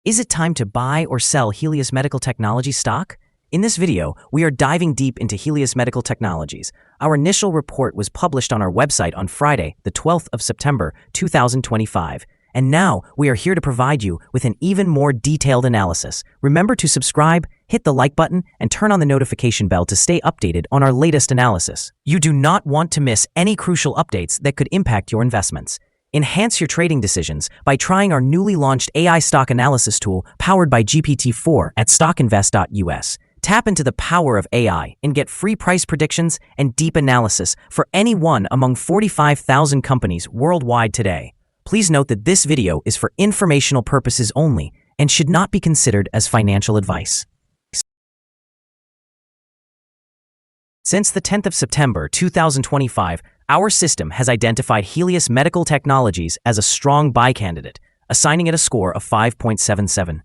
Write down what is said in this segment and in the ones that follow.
Is it time to buy or sell Helius Medical Technologies stock? In this video, we are diving deep into Helius Medical Technologies. Our initial report was published on our website on Friday, the 12th of September, 2025. And now, we are here to provide you with an even more detailed analysis. Remember to subscribe, hit the like button, and turn on the notification bell to stay updated on our latest analysis. You do not want to miss any crucial updates that could impact your investments. Enhance your trading decisions by trying our newly launched AI stock analysis tool powered by GPT-4 at StockInvest.us. Tap into the power of AI and get free price predictions and deep analysis for any one among 45,000 companies worldwide today. Please note that this video is for informational purposes only and should not be considered as financial advice. Since the 10th of September 2025, our system has identified Helius Medical Technologies as a strong buy candidate, assigning it a score of 5.77.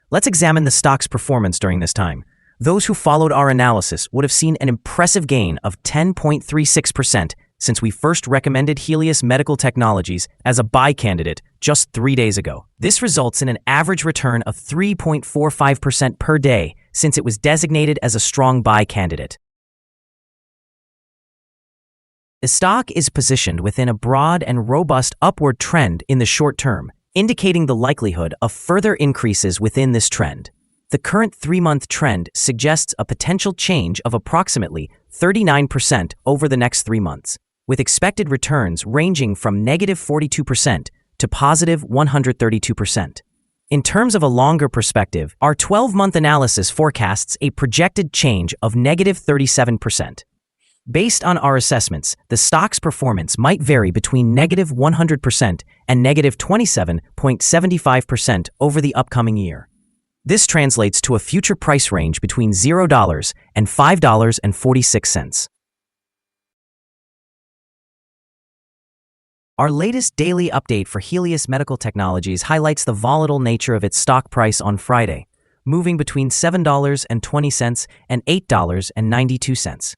Let's examine the stock's performance during this time. Those who followed our analysis would have seen an impressive gain of 10.36% since we first recommended Helius Medical Technologies as a buy candidate just 3 days ago. This results in an average return of 3.45% per day since it was designated as a strong buy candidate. The stock is positioned within a broad and robust upward trend in the short term, indicating the likelihood of further increases within this trend. The current 3-month trend suggests a potential change of approximately 39% over the next 3 months, with expected returns ranging from negative 42% to positive 132%. In terms of a longer perspective, our 12-month analysis forecasts a projected change of negative 37%. Based on our assessments, the stock's performance might vary between negative 100% and negative 27.75% over the upcoming year. This translates to a future price range between $0 and $5.46. Our latest daily update for Helius Medical Technologies highlights the volatile nature of its stock price on Friday, moving between $7.20 and $8.92.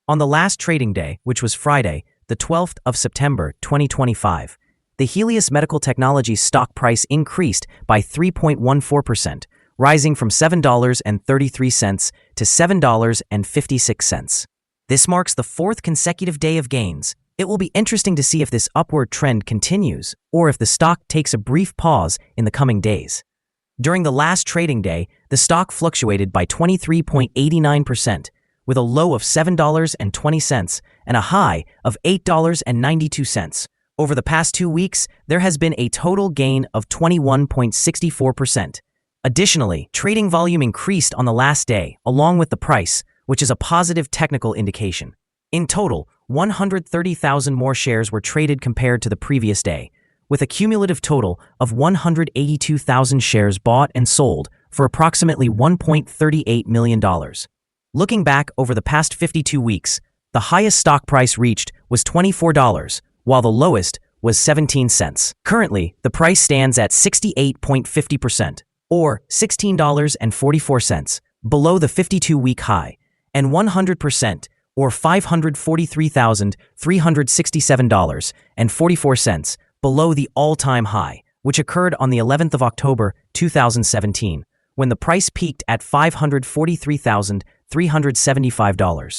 On the last trading day, which was Friday, the 12th of September 2025, the Helius Medical Technologies stock price increased by 3.14%, rising from $7.33 to $7.56. This marks the 4th consecutive day of gains. It will be interesting to see if this upward trend continues or if the stock takes a brief pause in the coming days. During the last trading day, the stock fluctuated by 23.89%, with a low of $7.20 and a high of $8.92. Over the past 2 weeks, there has been a total gain of 21.64%. Additionally, trading volume increased on the last day, along with the price, which is a positive technical indication. In total, 130,000 more shares were traded compared to the previous day, with a cumulative total of 182,000 shares bought and sold for approximately $1.38 million. Looking back over the past 52 weeks, the highest stock price reached was $24, while the lowest was 17 cents. Currently, the price stands at 68.50%, or $16.44, below the 52-week high, and 100%, or $543,367.44, below the all-time high, which occurred on the 11th of October 2017, when the price peaked at $543,375.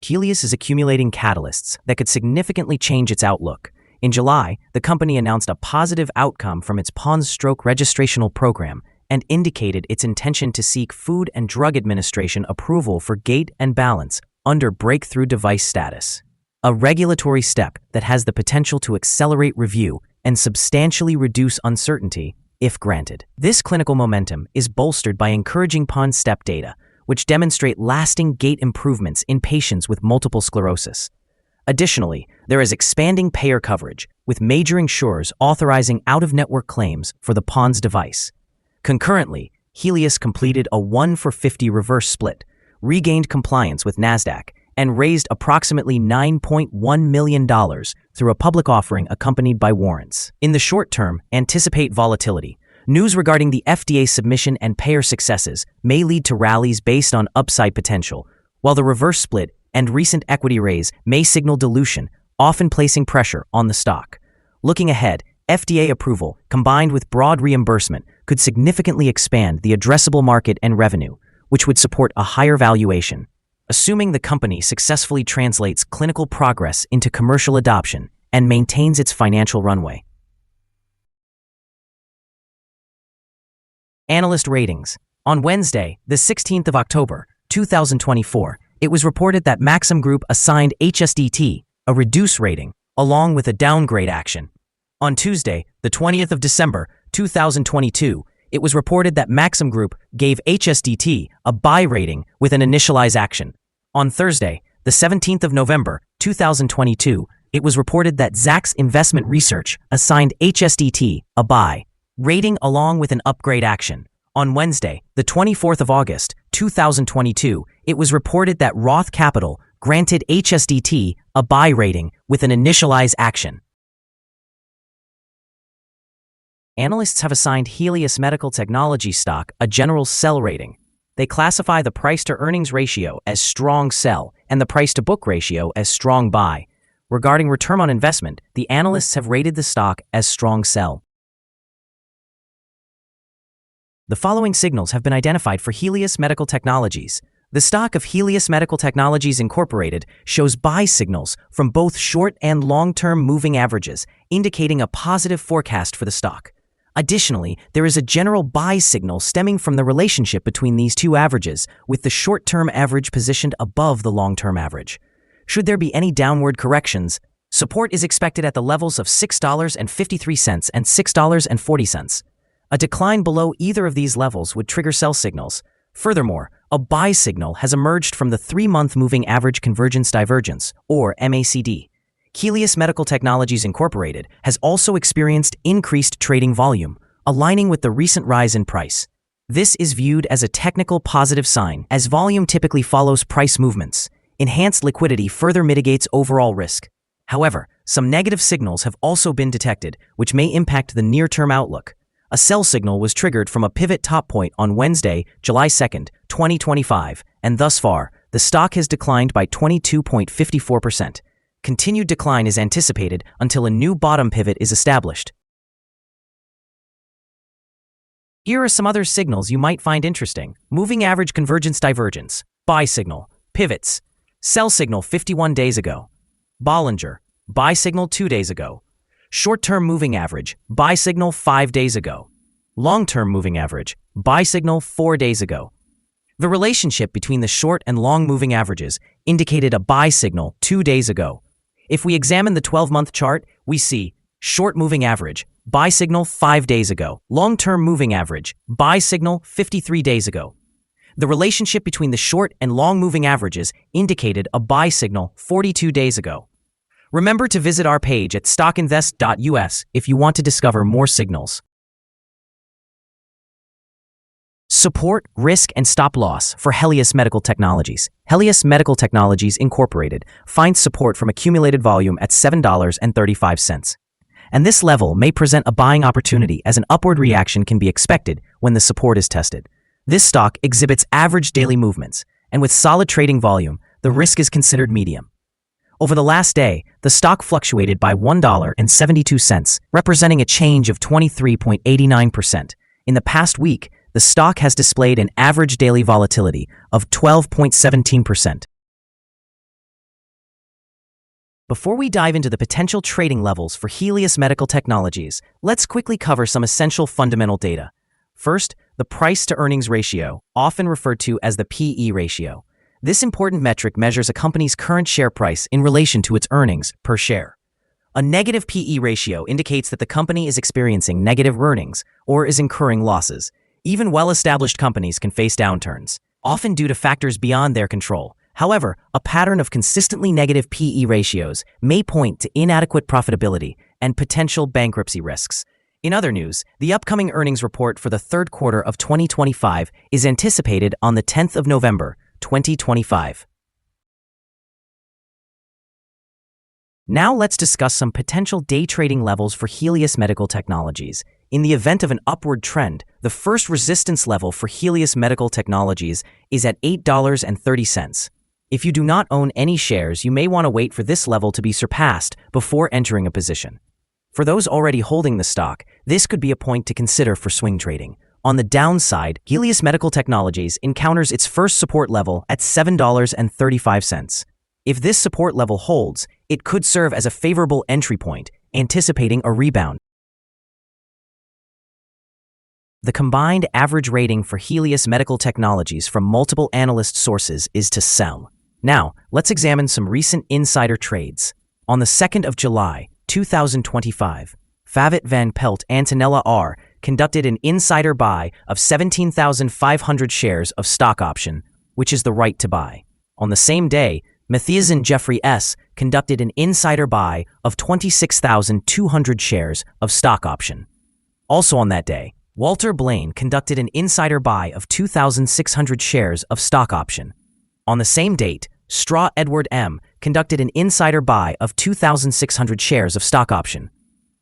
Helius is accumulating catalysts that could significantly change its outlook. In July, the company announced a positive outcome from its PoNS registrational program and indicated its intention to seek Food and Drug Administration approval for gate and balance under breakthrough device status, a regulatory step that has the potential to accelerate review and substantially reduce uncertainty if granted. This clinical momentum is bolstered by encouraging PoNS step data, which demonstrate lasting gait improvements in patients with multiple sclerosis. Additionally, there is expanding payer coverage, with major insurers authorizing out-of-network claims for the PoNS device. Concurrently, Helius completed a 1-for-50 reverse split, regained compliance with NASDAQ, and raised approximately $9.1 million through a public offering accompanied by warrants. In the short term, anticipate volatility. News regarding the FDA submission and payer successes may lead to rallies based on upside potential, while the reverse split and recent equity raise may signal dilution, often placing pressure on the stock. Looking ahead, FDA approval, combined with broad reimbursement, could significantly expand the addressable market and revenue, which would support a higher valuation, assuming the company successfully translates clinical progress into commercial adoption and maintains its financial runway. Analyst ratings. On Wednesday, the 16th of October, 2024, it was reported that Maxim Group assigned HSDT a reduce rating, along with a downgrade action. On Tuesday, the 20th of December, 2022, it was reported that Maxim Group gave HSDT a buy rating with an initialize action. On Thursday, the 17th of November, 2022, it was reported that Zacks Investment Research assigned HSDT a buy rating along with an upgrade action. On Wednesday, the 24th of August, 2022, it was reported that Roth Capital granted HSDT a buy rating with an initialize action. Analysts have assigned Helius Medical Technologies stock a general sell rating. They classify the price-to-earnings ratio as strong sell and the price-to-book ratio as strong buy. Regarding return on investment, the analysts have rated the stock as strong sell. The following signals have been identified for Helius Medical Technologies. The stock of Helius Medical Technologies Incorporated shows buy signals from both short and long-term moving averages, indicating a positive forecast for the stock. Additionally, there is a general buy signal stemming from the relationship between these two averages, with the short-term average positioned above the long-term average. Should there be any downward corrections, support is expected at the levels of $6.53 and $6.40. A decline below either of these levels would trigger sell signals. Furthermore, a buy signal has emerged from the 3-month moving average convergence divergence, or MACD. Helius Medical Technologies Incorporated has also experienced increased trading volume, aligning with the recent rise in price. This is viewed as a technical positive sign, as volume typically follows price movements. Enhanced liquidity further mitigates overall risk. However, some negative signals have also been detected, which may impact the near-term outlook. A sell signal was triggered from a pivot top point on Wednesday, July 2, 2025, and thus far, the stock has declined by 22.54%. Continued decline is anticipated until a new bottom pivot is established. Here are some other signals you might find interesting. Moving average convergence divergence, buy signal, pivots, sell signal 51 days ago, Bollinger, buy signal 2 days ago, short-term moving average, buy signal 5 days ago, long-term moving average, buy signal 4 days ago. The relationship between the short and long moving averages indicated a buy signal 2 days ago. If we examine the 12-month chart, we see short moving average, buy signal 5 days ago, long-term moving average, buy signal 53 days ago. The relationship between the short and long moving averages indicated a buy signal 42 days ago. Remember to visit our page at StockInvest.us if you want to discover more signals. Support, risk, and stop loss for Helius Medical Technologies. Helius Medical Technologies Incorporated finds support from accumulated volume at $7.35. And this level may present a buying opportunity as an upward reaction can be expected when the support is tested. This stock exhibits average daily movements, and with solid trading volume, the risk is considered medium. Over the last day, the stock fluctuated by $1.72, representing a change of 23.89%. In the past week, the stock has displayed an average daily volatility of 12.17%. Before we dive into the potential trading levels for Helius Medical Technologies, let's quickly cover some essential fundamental data. First, the price-to-earnings ratio, often referred to as the PE ratio. This important metric measures a company's current share price in relation to its earnings per share. A negative PE ratio indicates that the company is experiencing negative earnings or is incurring losses. Even well-established companies can face downturns, often due to factors beyond their control. However, a pattern of consistently negative PE ratios may point to inadequate profitability and potential bankruptcy risks. In other news, the upcoming earnings report for the third quarter of 2025 is anticipated on the 10th of November, 2025. Now let's discuss some potential day trading levels for Helius Medical Technologies. In the event of an upward trend, the first resistance level for Helius Medical Technologies is at $8.30. If you do not own any shares, you may want to wait for this level to be surpassed before entering a position. For those already holding the stock, this could be a point to consider for swing trading. On the downside, Helius Medical Technologies encounters its first support level at $7.35. If this support level holds, it could serve as a favorable entry point, anticipating a rebound. The combined average rating for Helius Medical Technologies from multiple analyst sources is to sell. Now, let's examine some recent insider trades. On the 2nd of July, 2025, Favit Van Pelt Antonella R. conducted an insider buy of 17,500 shares of stock option, which is the right to buy. On the same day, Matthias and Jeffrey S. conducted an insider buy of 26,200 shares of stock option. Also on that day, Walter Blaine conducted an insider buy of 2,600 shares of stock option. On the same date, Straw Edward M. conducted an insider buy of 2,600 shares of stock option.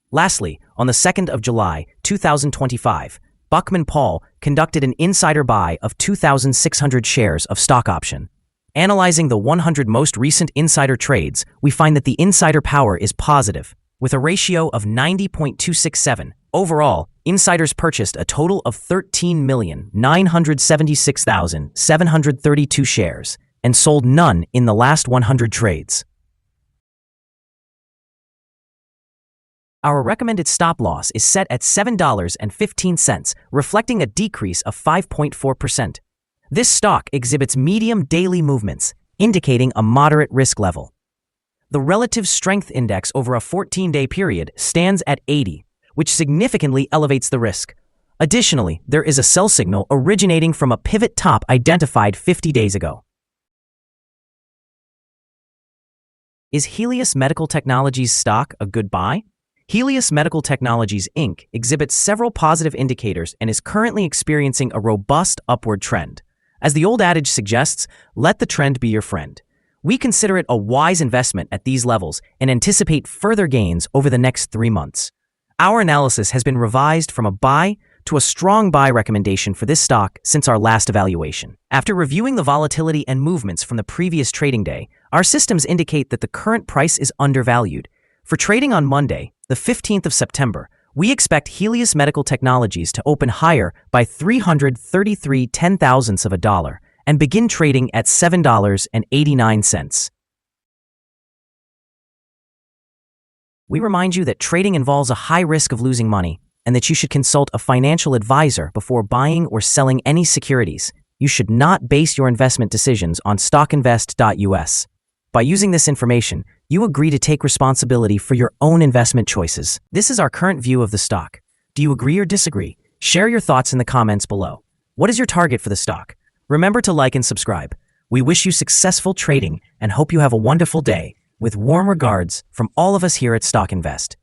Lastly, on the 2nd of July, 2025, Buckman Paul conducted an insider buy of 2,600 shares of stock option. Analyzing the 100 most recent insider trades, we find that the insider power is positive, with a ratio of 90.267. Overall, insiders purchased a total of 13,976,732 shares and sold none in the last 100 trades. Our recommended stop loss is set at $7.15, reflecting a decrease of 5.4%. This stock exhibits medium daily movements, indicating a moderate risk level. The relative strength index over a 14-day period stands at 80, which significantly elevates the risk. Additionally, there is a sell signal originating from a pivot top identified 50 days ago. Is Helius Medical Technologies stock a good buy? Helius Medical Technologies Inc. exhibits several positive indicators and is currently experiencing a robust upward trend. As the old adage suggests, let the trend be your friend. We consider it a wise investment at these levels and anticipate further gains over the next 3 months. Our analysis has been revised from a buy to a strong buy recommendation for this stock since our last evaluation. After reviewing the volatility and movements from the previous trading day, our systems indicate that the current price is undervalued. For trading on Monday, the 15th of September, we expect Helius Medical Technologies to open higher by 333/10,000ths of a dollar and begin trading at $7.89. We remind you that trading involves a high risk of losing money and that you should consult a financial advisor before buying or selling any securities. You should not base your investment decisions on StockInvest.us. By using this information, you agree to take responsibility for your own investment choices. This is our current view of the stock. Do you agree or disagree? Share your thoughts in the comments below. What is your target for the stock? Remember to like and subscribe. We wish you successful trading and hope you have a wonderful day. With warm regards from all of us here at StockInvest.